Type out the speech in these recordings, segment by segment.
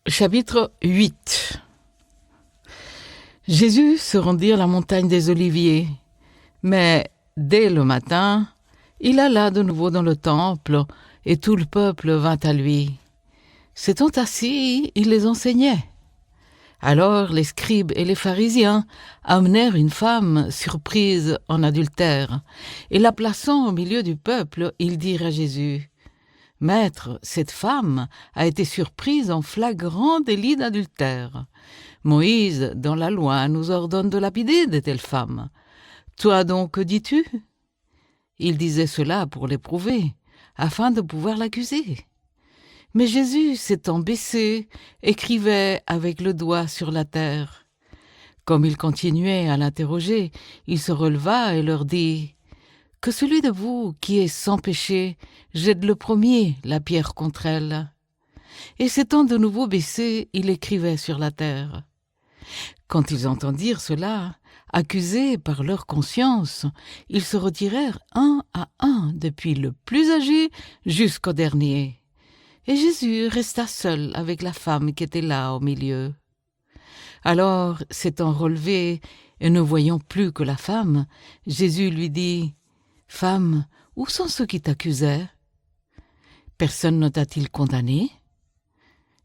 Chapitre 8. Jésus se rendit à la montagne des Oliviers, mais dès le matin, il alla de nouveau dans le temple, et tout le peuple vint à lui. S'étant assis, il les enseignait. Alors les scribes et les pharisiens amenèrent une femme surprise en adultère, et la plaçant au milieu du peuple, ils dirent à Jésus: « Maître, cette femme a été surprise en flagrant délit d'adultère. Moïse, dans la loi, nous ordonne de lapider de telles femmes. Toi donc, que dis-tu » Il disait cela pour l'éprouver, afin de pouvoir l'accuser. Mais Jésus, s'étant baissé, écrivait avec le doigt sur la terre. Comme il continuait à l'interroger, il se releva et leur dit: « Que celui de vous qui est sans péché jette le premier la pierre contre elle. » Et s'étant de nouveau baissé, il écrivait sur la terre. Quand ils entendirent cela, accusés par leur conscience, ils se retirèrent un à un, depuis le plus âgé jusqu'au dernier. Et Jésus resta seul avec la femme qui était là au milieu. Alors, s'étant relevé et ne voyant plus que la femme, Jésus lui dit: « Femme, où sont ceux qui t'accusaient? Personne ne t'a-t-il condamné ?»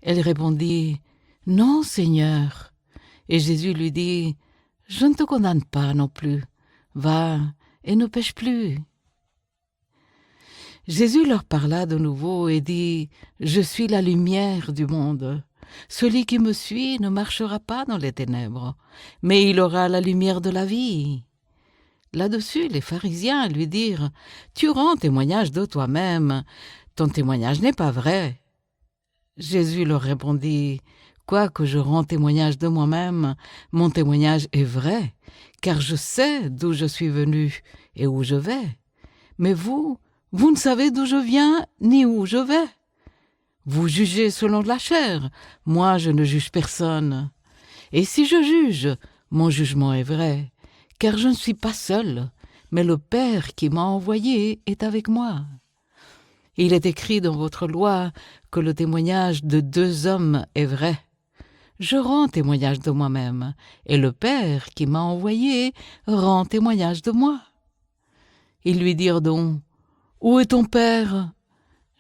Elle répondit: « Non, Seigneur. » Et Jésus lui dit: « Je ne te condamne pas non plus. Va et ne pêche plus. » Jésus leur parla de nouveau et dit: « Je suis la lumière du monde. Celui qui me suit ne marchera pas dans les ténèbres, mais il aura la lumière de la vie. » Là-dessus, les pharisiens lui dirent: « Tu rends témoignage de toi-même. Ton témoignage n'est pas vrai. » Jésus leur répondit: « Quoique je rends témoignage de moi-même, mon témoignage est vrai, car je sais d'où je suis venu et où je vais. Mais vous ne savez d'où je viens ni où je vais. Vous jugez selon la chair, moi je ne juge personne. Et si je juge, mon jugement est vrai, car je ne suis pas seul, mais le Père qui m'a envoyé est avec moi. Il est écrit dans votre loi que le témoignage de 2 hommes est vrai. Je rends témoignage de moi-même, et le Père qui m'a envoyé rend témoignage de moi. » Ils lui dirent donc: « Où est ton Père ?»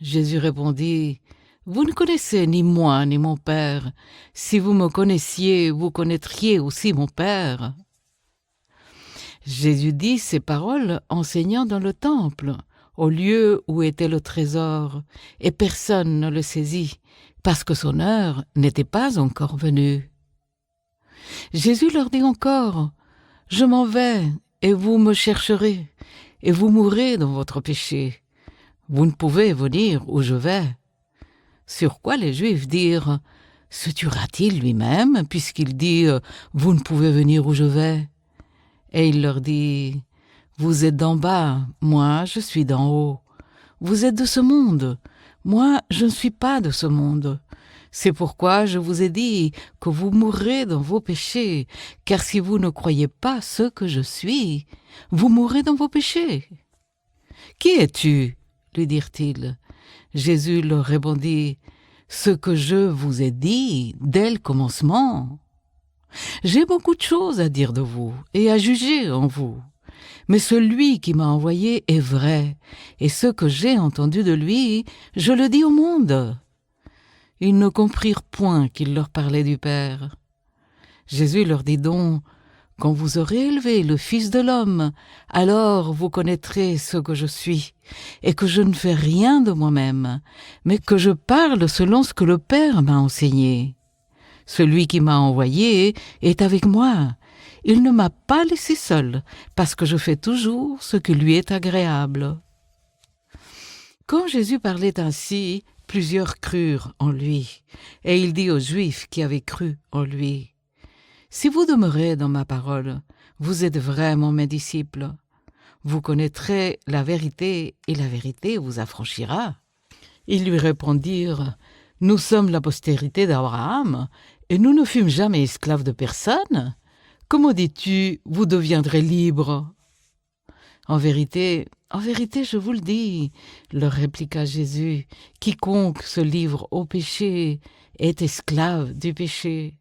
Jésus répondit: « Vous ne connaissez ni moi ni mon Père. Si vous me connaissiez, vous connaîtriez aussi mon Père. » Jésus dit ces paroles enseignant dans le temple, au lieu où était le trésor, et personne ne le saisit, parce que son heure n'était pas encore venue. Jésus leur dit encore: « Je m'en vais, et vous me chercherez, et vous mourrez dans votre péché. Vous ne pouvez venir où je vais. » Sur quoi les Juifs dirent: « Se tuera-t-il lui-même, puisqu'il dit: Vous ne pouvez venir où je vais ?» Et il leur dit: « Vous êtes d'en bas, moi je suis d'en haut. Vous êtes de ce monde, moi je ne suis pas de ce monde. C'est pourquoi je vous ai dit que vous mourrez dans vos péchés, car si vous ne croyez pas ce que je suis, vous mourrez dans vos péchés. » « Qui es-tu » lui dirent-ils. Jésus leur répondit: « Ce que je vous ai dit dès le commencement. J'ai beaucoup de choses à dire de vous et à juger en vous. Mais celui qui m'a envoyé est vrai, et ce que j'ai entendu de lui, je le dis au monde. » Ils ne comprirent point qu'il leur parlait du Père. Jésus leur dit donc: « Quand vous aurez élevé le Fils de l'homme, alors vous connaîtrez ce que je suis, et que je ne fais rien de moi-même, mais que je parle selon ce que le Père m'a enseigné. Celui qui m'a envoyé est avec moi. Il ne m'a pas laissé seul, parce que je fais toujours ce qui lui est agréable. » Quand Jésus parlait ainsi, plusieurs crurent en lui, et il dit aux Juifs qui avaient cru en lui: « Si vous demeurez dans ma parole, vous êtes vraiment mes disciples. Vous connaîtrez la vérité, et la vérité vous affranchira. » Ils lui répondirent: « Nous sommes la postérité d'Abraham, et nous ne fûmes jamais esclaves de personne. Comment dis-tu, vous deviendrez libres ? » « En vérité, je vous le dis, leur répliqua Jésus, quiconque se livre au péché est esclave du péché.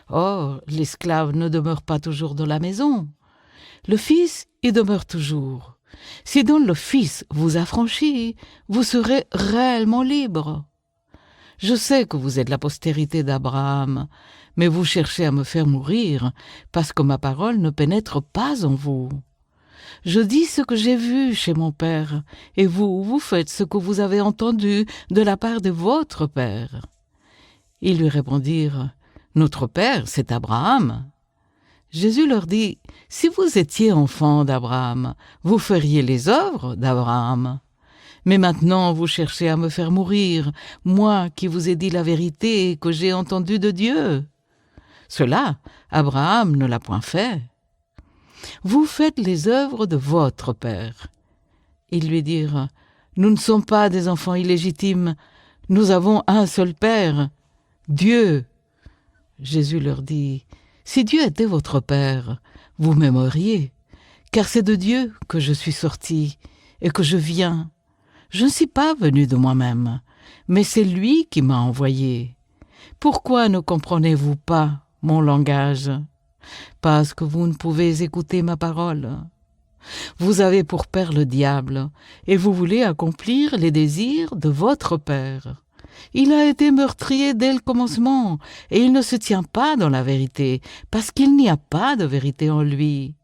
Or, l'esclave ne demeure pas toujours dans la maison. Le Fils y demeure toujours. Si donc le Fils vous affranchit, vous serez réellement libre. Je sais que vous êtes la postérité d'Abraham, mais vous cherchez à me faire mourir parce que ma parole ne pénètre pas en vous. Je dis ce que j'ai vu chez mon Père, et vous faites ce que vous avez entendu de la part de votre Père. Ils lui répondirent, « Notre Père, c'est Abraham. » Jésus leur dit, « Si vous étiez enfants d'Abraham, vous feriez les œuvres d'Abraham. Mais maintenant vous cherchez à me faire mourir, moi qui vous ai dit la vérité et que j'ai entendue de Dieu. Cela, Abraham ne l'a point fait. Vous faites les œuvres de votre Père. » Ils lui dirent, « Nous ne sommes pas des enfants illégitimes, nous avons un seul Père, Dieu. » Jésus leur dit, « Si Dieu était votre Père, vous m'aimeriez, car c'est de Dieu que je suis sorti et que je viens. Je ne suis pas venu de moi-même, mais c'est lui qui m'a envoyé. Pourquoi ne comprenez-vous pas mon langage? Parce que vous ne pouvez écouter ma parole. Vous avez pour père le diable, et vous voulez accomplir les désirs de votre père. Il a été meurtrier dès le commencement, et il ne se tient pas dans la vérité, parce qu'il n'y a pas de vérité en lui.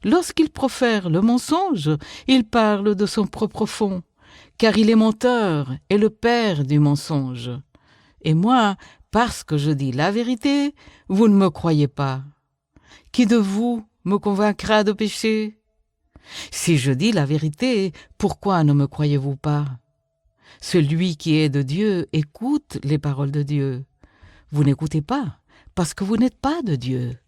Lorsqu'il profère le mensonge, il parle de son propre fond, car il est menteur et le père du mensonge. Et moi, parce que je dis la vérité, vous ne me croyez pas. Qui de vous me convaincra de péché? Si je dis la vérité, pourquoi ne me croyez-vous pas? Celui qui est de Dieu écoute les paroles de Dieu. Vous n'écoutez pas, parce que vous n'êtes pas de Dieu.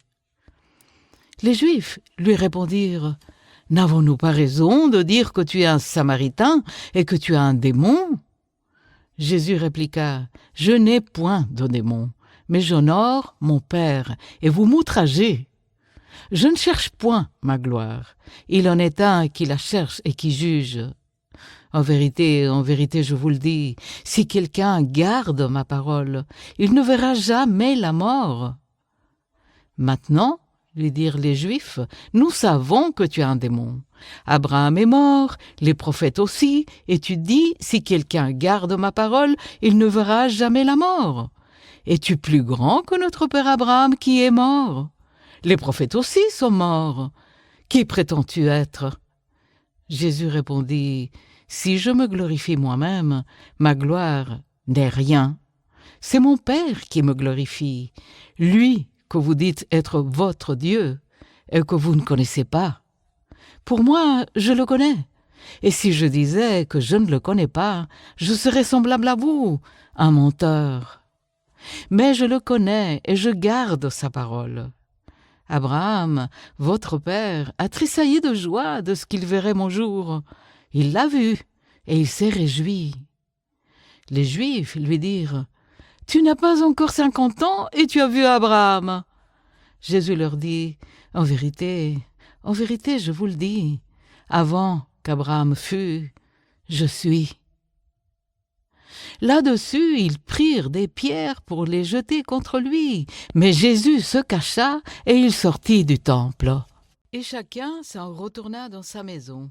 Les Juifs lui répondirent, « N'avons-nous pas raison de dire que tu es un Samaritain et que tu as un démon ?» Jésus répliqua, « Je n'ai point de démon, mais j'honore mon Père, et vous m'outragez. Je ne cherche point ma gloire. Il en est un qui la cherche et qui juge. En vérité, je vous le dis, si quelqu'un garde ma parole, il ne verra jamais la mort. » Maintenant, lui dirent les Juifs, « Nous savons que tu es un démon. Abraham est mort, les prophètes aussi, et tu dis, si quelqu'un garde ma parole, il ne verra jamais la mort. Es-tu plus grand que notre père Abraham qui est mort? Les prophètes aussi sont morts. Qui prétends-tu être? » Jésus répondit, « Si je me glorifie moi-même, ma gloire n'est rien. C'est mon Père qui me glorifie, lui que vous dites être votre Dieu et que vous ne connaissez pas. Pour moi, je le connais. Et si je disais que je ne le connais pas, je serais semblable à vous, un menteur. Mais je le connais et je garde sa parole. Abraham, votre père, a tressailli de joie de ce qu'il verrait mon jour. Il l'a vu et il s'est réjoui. » Les Juifs lui dirent, « Tu n'as pas encore 50 ans et tu as vu Abraham. » Jésus leur dit, en vérité, je vous le dis, avant qu'Abraham fût, je suis. » Là-dessus, ils prirent des pierres pour les jeter contre lui, mais Jésus se cacha et il sortit du temple. Et chacun s'en retourna dans sa maison.